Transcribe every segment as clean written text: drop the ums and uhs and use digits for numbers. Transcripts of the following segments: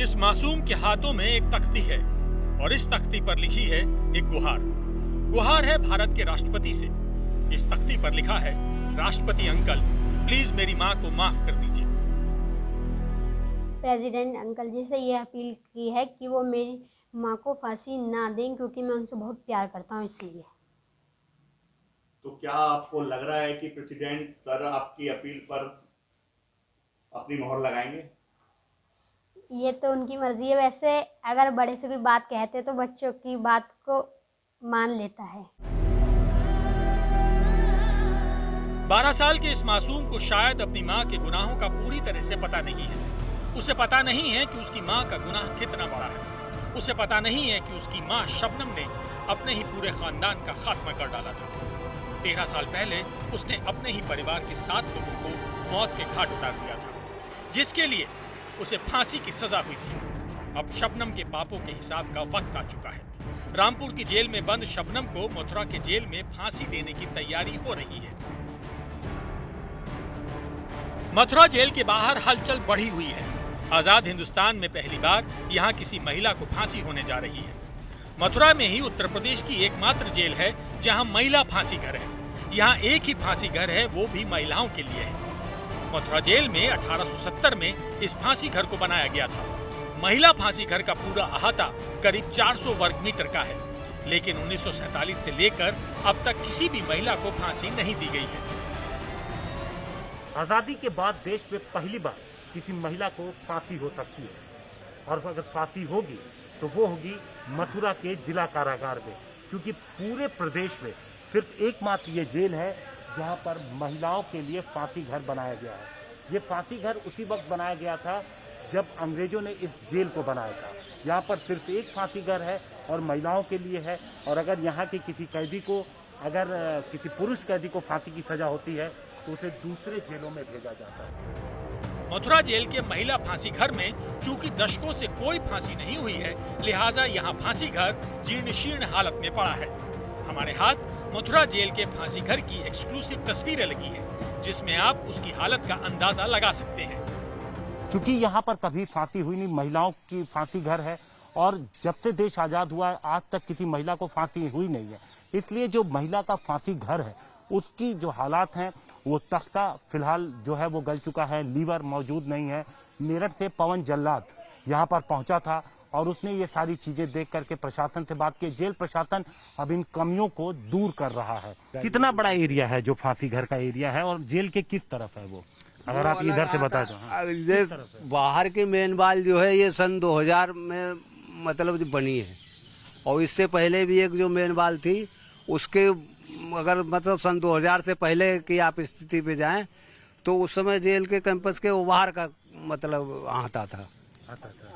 इस मासूम के हाथों में एक तख्ती है और इस तख्ती पर लिखी है एक गुहार। गुहार है भारत के राष्ट्रपति से। इस तख्ती पर लिखा है, राष्ट्रपति अंकल, प्लीज मेरी माँ को माफ कर दीजिए। प्रेसिडेंट अंकल जी से ये अपील की है कि वो मेरी माँ को फांसी ना दें, क्योंकि मैं उनसे बहुत प्यार करता हूँ इसलिए। तो क्या आपको लग रहा है कि प्रेसिडेंट सर आपकी अपील पर अपनी मोहर लगाएंगे? ये तो उनकी मर्जी है। वैसे अगर बड़े से कोई बात कहते तो बच्चों की बात को मान लेता है। 12 साल के इस मासूम को शायद अपनी माँ के गुनाहों का पूरी तरह से पता नहीं है। उसे पता नहीं है कि उसकी माँ का गुनाह कितना बड़ा है। उसे पता नहीं है कि उसकी माँ शबनम ने अपने ही पूरे खानदान का खात्मा कर डाला था। 13 साल पहले उसने अपने ही परिवार के 7 लोगों को मौत के घाट उतार दिया था, जिसके लिए उसे फांसी की सजा हुई थी। अब शबनम के पापों के हिसाब का वक्त आ चुका है। रामपुर की जेल में बंद शबनम को मथुरा के जेल में फांसी देने की तैयारी हो रही है। मथुरा जेल के बाहर हलचल बढ़ी हुई है। आजाद हिंदुस्तान में पहली बार यहाँ किसी महिला को फांसी होने जा रही है। मथुरा में ही उत्तर प्रदेश की एकमात्र जेल है जहाँ महिला फांसी घर है। यहाँ एक ही फांसी घर है, वो भी महिलाओं के लिए है। मथुरा जेल में 1870 में इस फांसी घर को बनाया गया था। महिला फांसी घर का पूरा अहाता करीब 400 वर्ग मीटर का है, लेकिन 1947 से लेकर अब तक किसी भी महिला को फांसी नहीं दी गई है। आज़ादी के बाद देश में पहली बार किसी महिला को फांसी हो सकती है, और अगर फांसी होगी तो वो होगी मथुरा के जिला कारागार में, क्योंकि पूरे प्रदेश में सिर्फ एकमात्र ये जेल है जहाँ पर महिलाओं के लिए फांसी घर बनाया गया है। ये फांसी घर उसी वक्त बनाया गया था जब अंग्रेजों ने इस जेल को बनाया था। यहाँ पर सिर्फ एक फांसी घर है और महिलाओं के लिए है, और अगर यहाँ के किसी कैदी को, अगर किसी पुरुष कैदी को फांसी की सजा होती है तो उसे दूसरे जेलों में भेजा जाता है। मथुरा जेल के महिला फांसी घर में चूंकि दशकों से कोई फांसी नहीं हुई है, लिहाजा यहाँ फांसी घर जीर्ण शीर्ण हालत में पड़ा है। हमारे हाथ मथुरा जेल के फांसी घर की एक्सक्लूसिव तस्वीरें लगी हैं, जिसमें आप उसकी हालत का अंदाजा लगा सकते हैं। क्योंकि यहाँ पर कभी फांसी हुई नहीं, महिलाओं की फांसी घर है, और जब से देश आजाद हुआ है आज तक किसी महिला को फांसी हुई नहीं है। इसलिए जो महिला का फांसी घर है उसकी जो हालात हैं, वो तख्ता फिलहाल जो है वो गल चुका है, लीवर मौजूद नहीं है। मेरठ से पवन जल्लाद यहाँ पर पहुंचा था और उसने ये सारी चीजें देख करके प्रशासन से बात की। जेल प्रशासन अब इन कमियों को दूर कर रहा है। कितना बड़ा एरिया है जो फांसी घर का एरिया है, और जेल के किस तरफ है वो, अगर आप इधर से बता दो। हाँ। बाहर की मेन बाल जो है ये सन 2000 में मतलब जो बनी है, और इससे पहले भी एक जो मेन बाल थी उसके, अगर मतलब सन 2000 से पहले की आप स्थिति पे जाएं तो उस समय जेल के कैंपस के वो बाहर का मतलब आता था।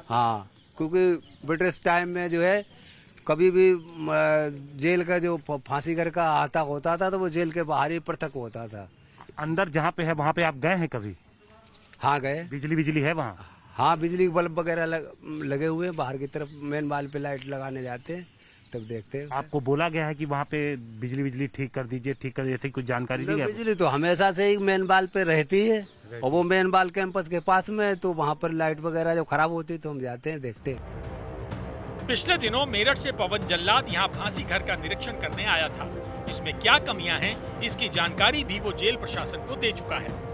हाँ, क्योंकि ब्रिटिश टाइम में जो है कभी भी जेल का जो फांसी घर का अहाता होता था तो वो जेल के बाहर ही पृथक होता था। अंदर जहाँ पे है वहाँ पे आप गए हैं कभी? हाँ गए। बिजली है वहाँ? हाँ, बिजली के बल्ब वगैरह लगे हुए हैं। बाहर की तरफ मेन बाल पे लाइट लगाने जाते हैं तब देखते हैं। आपको बोला गया है कि वहाँ पे बिजली ठीक कर दीजिए, ऐसी कुछ जानकारी दी? बिजली तो हमेशा से ही मेन बाल पे रहती है, और वो मेन बाल कैंपस के पास में है, तो वहाँ पर लाइट वगैरह जब खराब होती है तो हम जाते हैं, देखते हैं। पिछले दिनों मेरठ से पवन जल्लाद यहाँ फांसी घर का निरीक्षण करने आया था। इसमें क्या कमियां हैं, इसकी जानकारी भी वो जेल प्रशासन को दे चुका है।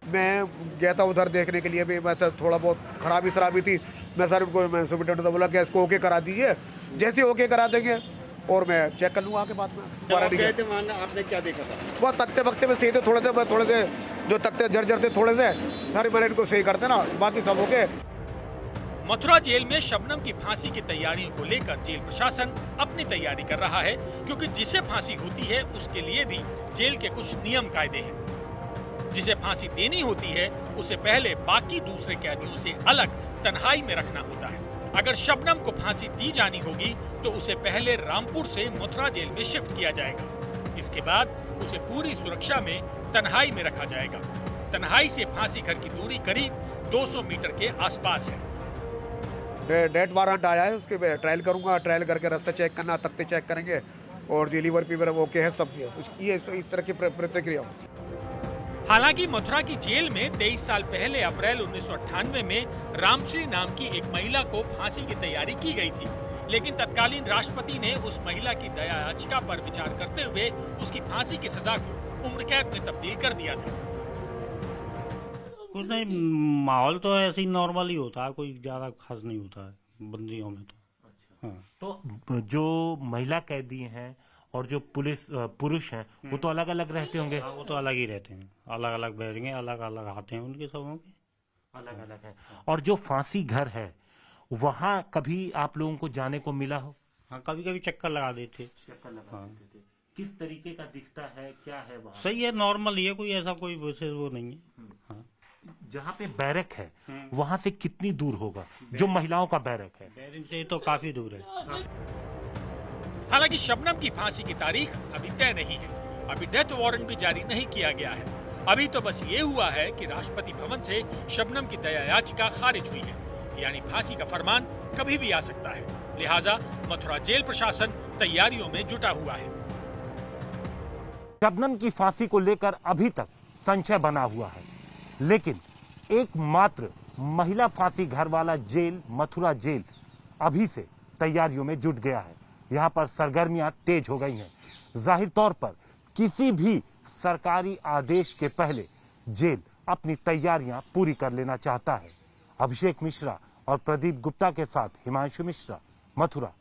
मैं गया था उधर देखने के लिए भी, मैं सर थोड़ा बहुत खराबी थी। मैं सर उनको, मैं सुपरिटेंडेंट को बोला कि इसको ओके करा दीजिए, जैसे ओके करा देंगे और मैं चेक कर लूँगा आके बाद में। आपने क्या देखा था? वो तख्ते वक्ते में सही थे, थोड़े से जो तख्ते जर्जर थे थोड़े से, सारे मैंने इनको सही करते ना, बाकी सब ओके। मथुरा जेल में शबनम की फांसी की तैयारियों को लेकर जेल प्रशासन अपनी तैयारी कर रहा है, क्योंकि जिसे फांसी होती है उसके लिए भी जेल के कुछ नियम कायदे हैं। जिसे फांसी देनी होती है उसे पहले बाकी दूसरे कैदियों से अलग तन्हाई में रखना होता है। अगर शबनम को फांसी दी जानी होगी तो उसे पहले रामपुर से मथुरा जेल में शिफ्ट किया जाएगा। इसके बाद उसे पूरी सुरक्षा में तन्हाई में रखा जाएगा। तन्हाई से फांसी घर की दूरी करीब 200 मीटर के आसपास है। डेट वारंट आया है, उसके ट्रायल करूंगा। ट्रायल करके रास्ता चेक करना, तख्ते चेक करेंगे, और जो लीवर फीवर ओके है सब। उसकी इस तरह की प्रतिक्रिया होती है। हालांकि मथुरा की जेल में 23 साल पहले अप्रैल 1998 में रामश्री नाम की एक महिला को फांसी की तैयारी की गई थी, लेकिन तत्कालीन राष्ट्रपति ने उस महिला की दया याचिका पर विचार करते हुए उसकी फांसी की सजा को उम्र कैद में तब्दील कर दिया था। कुछ नहीं, माहौल तो ऐसे ही नॉर्मल ही होता है, कोई ज्यादा खास नहीं होता है बंदियों में तो। हाँ। तो जो महिला कैदी हैं और जो पुरुष हैं वो तो अलग अलग रहते होंगे। हाँ, वो तो अलग ही रहते हैं, अलग अलग बैठेंगे, अलग अलग आते हैं, उनके सबों के अलग अलग है। और जो फांसी घर है वहाँ कभी आप लोगों को जाने को मिला हो? हाँ, कभी कभी चक्कर लगा देते। हाँ। किस तरीके का दिखता है, क्या है वहाँ? सही है, नॉर्मल ही है, कोई ऐसा कोई विशेष वो नहीं है। हाँ। जहाँ पे बैरक है वहाँ से कितनी दूर होगा जो महिलाओं का बैरक है? बैरिंग से तो काफी दूर है। हालांकि शबनम की फांसी की तारीख अभी तय नहीं है, अभी डेथ वारंट भी जारी नहीं किया गया है। अभी तो बस ये हुआ है कि राष्ट्रपति भवन से शबनम की दया याचिका खारिज हुई है, यानी फांसी का फरमान कभी भी आ सकता है। लिहाजा मथुरा जेल प्रशासन तैयारियों में जुटा हुआ है। शबनम की फांसी को लेकर अभी तक संशय बना हुआ है, लेकिन एकमात्र महिला फांसी घर वाला जेल मथुरा जेल अभी से तैयारियों में जुट गया है। यहाँ पर सरगर्मियां तेज हो गई हैं। जाहिर तौर पर किसी भी सरकारी आदेश के पहले जेल अपनी तैयारियां पूरी कर लेना चाहता है। अभिषेक मिश्रा और प्रदीप गुप्ता के साथ हिमांशु मिश्रा, मथुरा।